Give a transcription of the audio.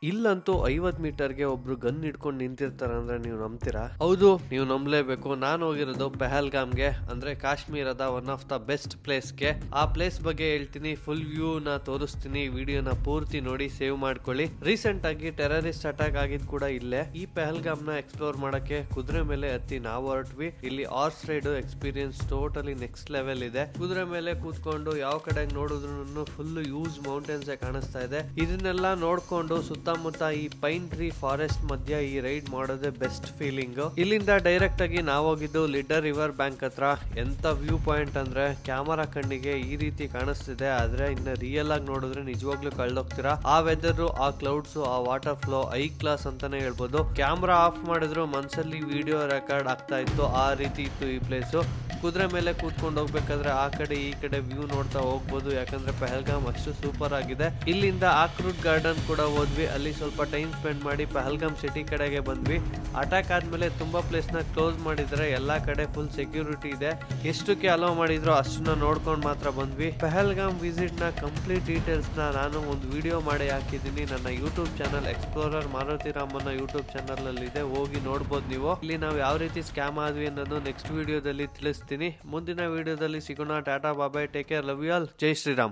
ಇಲ್ಲಂತೂ 50 ಮೀಟರ್ಗೆ ಒಬ್ರು ಗನ್ ಹಿಡ್ಕೊಂಡು ನಿಂತಿರ್ತಾರ ಅಂದ್ರೆ ನೀವು ನಂಬ್ತೀರಾ? ಹೌದು, ನೀವು ನಂಬಲೇಬೇಕು. ನಾನು ಹೋಗಿರೋದು ಪೆಹಲ್ಗಾಮ್ಗೆ, ಅಂದ್ರೆ ಕಾಶ್ಮೀರದ ಒನ್ ಆಫ್ ದ ಬೆಸ್ಟ್ ಪ್ಲೇಸ್ಗೆ. ಆ ಪ್ಲೇಸ್ ಬಗ್ಗೆ ಹೇಳ್ತೀನಿ, ಫುಲ್ ವ್ಯೂ ನ ತೋರಿಸ್ತೀನಿ. ವಿಡಿಯೋನ ಪೂರ್ತಿ ನೋಡಿ ಸೇವ್ ಮಾಡ್ಕೊಳ್ಳಿ. ರೀಸೆಂಟ್ ಆಗಿ ಟೆರರಿಸ್ಟ್ ಅಟ್ಯಾಕ್ ಆಗಿದ್ ಕೂಡ ಇಲ್ಲೇ. ಈ ಪೆಹಲ್ಗಾಮ್ ನ ಎಕ್ಸ್ಪ್ಲೋರ್ ಮಾಡಕ್ಕೆ ಕುದುರೆ ಮೇಲೆ ಹತ್ತಿ ನಾವು ಹೊರಟ್ವಿ. ಇಲ್ಲಿ horse ride experience totally next level ಇದೆ. ಕುದುರೆ ಮೇಲೆ ಕೂತ್ಕೊಂಡು ಯಾವ ಕಡೆ ನೋಡಿದ್ರು ಫುಲ್ ಯೂಸ್ ಮೌಂಟೇನ್ಸ್ ಕಾಣಿಸ್ತಾ ಇದೆ. ಇದನ್ನೆಲ್ಲ ನೋಡ್ಕೊಂಡು ಸುತ್ತಮುತ್ತ ಈ ಪೈನ್ ಟ್ರೀ ಫಾರೆಸ್ಟ್ ಮಧ್ಯ ಈ ರೈಡ್ ಮಾಡೋದೇ ಬೆಸ್ಟ್ ಫೀಲಿಂಗ್. ಇಲ್ಲಿಂದ ಡೈರೆಕ್ಟ್ ಆಗಿ ನಾವು ಹೋಗಿದ್ದು ಲಿಡರ್ ರಿವರ್ ಬ್ಯಾಂಕ್ ಹತ್ರ. ಎಂತ ವ್ಯೂ ಪಾಯಿಂಟ್ ಅಂದ್ರೆ ಕ್ಯಾಮರಾ ಕಣ್ಣಿಗೆ ಈ ರೀತಿ ಕಾಣಿಸ್ತಿದೆ, ಆದ್ರೆ ಇನ್ನ ರಿಯಲ್ ಆಗಿ ನೋಡಿದ್ರೆ ನಿಜವಾಗ್ಲೂ ಕಳ್ದೋಗ್ತೀರಾ. ಆ ವೆದರ್, ಆ ಕ್ಲೌಡ್ಸ್, ಆ ವಾಟರ್ ಫ್ಲೋ ಐ ಕ್ಲಾಸ್ ಅಂತಾನೆ ಹೇಳ್ಬೋದು. ಕ್ಯಾಮ್ರಾ ಆಫ್ ಮಾಡಿದ್ರು ಮನ್ಸಲ್ಲಿ ವಿಡಿಯೋ ರೆಕಾರ್ಡ್ ಆಗ್ತಾ ಇತ್ತು, ಆ ರೀತಿ ಇತ್ತು ಈ ಪ್ಲೇಸು. ಕುದುರೆ ಮೇಲೆ ಕೂತ್ಕೊಂಡು ಹೋಗ್ಬೇಕಾದ್ರೆ ಆ ಕಡೆ ಈ ಕಡೆ ವ್ಯೂ ನೋಡ್ತಾ ಹೋಗ್ಬೋದು, ಯಾಕಂದ್ರೆ ಪೆಹಲ್ಗಾಮ್ ಅಷ್ಟು ಸೂಪರ್ ಆಗಿದೆ. ಇಲ್ಲಿಂದ ಆಕ್ರೂಟ್ ಗಾರ್ಡನ್ ಕೂಡ ಹೋದ್ವಿ, ಅಲ್ಲಿ ಸ್ವಲ್ಪ ಟೈಮ್ ಸ್ಪೆಂಡ್ ಮಾಡಿ ಪೆಹಲ್ಗಾಮ್ ಸಿಟಿ ಕಡೆಗೆ ಬಂದ್ವಿ. ಅಟ್ಯಾಕ್ ಆದ್ಮೇಲೆ ತುಂಬಾ ಪ್ಲೇಸ್ ನ ಕ್ಲೋಸ್ ಮಾಡಿದ್ರೆ, ಎಲ್ಲಾ ಕಡೆ ಫುಲ್ ಸೆಕ್ಯೂರಿಟಿ ಇದೆ. ಎಷ್ಟಕ್ಕೆ ಅಲೋ ಮಾಡಿದ್ರು ಅಷ್ಟನ್ನ ನೋಡ್ಕೊಂಡು ಮಾತ್ರ ಬಂದ್ವಿ. ಪೆಹಲ್ಗಾಮ್ ವಿಸಿಟ್ ನ ಕಂಪ್ಲೀಟ್ ಡೀಟೇಲ್ಸ್ ನ ನಾನು ಒಂದು ವಿಡಿಯೋ ಮಾಡಿ ಹಾಕಿದ್ದೀನಿ ನನ್ನ ಯೂಟ್ಯೂಬ್ ಚಾನಲ್ ಎಕ್ಸ್ಪ್ಲೋರರ್ ಮಾರುತಿ ರಾಮನ ಯೂಟ್ಯೂಬ್ ಚಾನಲ್ ಅಲ್ಲಿ ಇದೆ, ಹೋಗಿ ನೋಡ್ಬೋದು ನೀವು. ಇಲ್ಲಿ ನಾವು ಯಾವ ರೀತಿ ಸ್ಕ್ಯಾಮ್ ಆದ್ವಿ ಅನ್ನೋದು ನೆಕ್ಸ್ಟ್ ವಿಡಿಯೋದಲ್ಲಿ ತಿಳಿಸ್ತೀನಿ. ಮುಂದಿನ ವಿಡಿಯೋದಲ್ಲಿ ಸಿಗೋಣ. Ta-ta bye bye, take care, love you all, ಜೈ ಶ್ರೀರಾಮ್.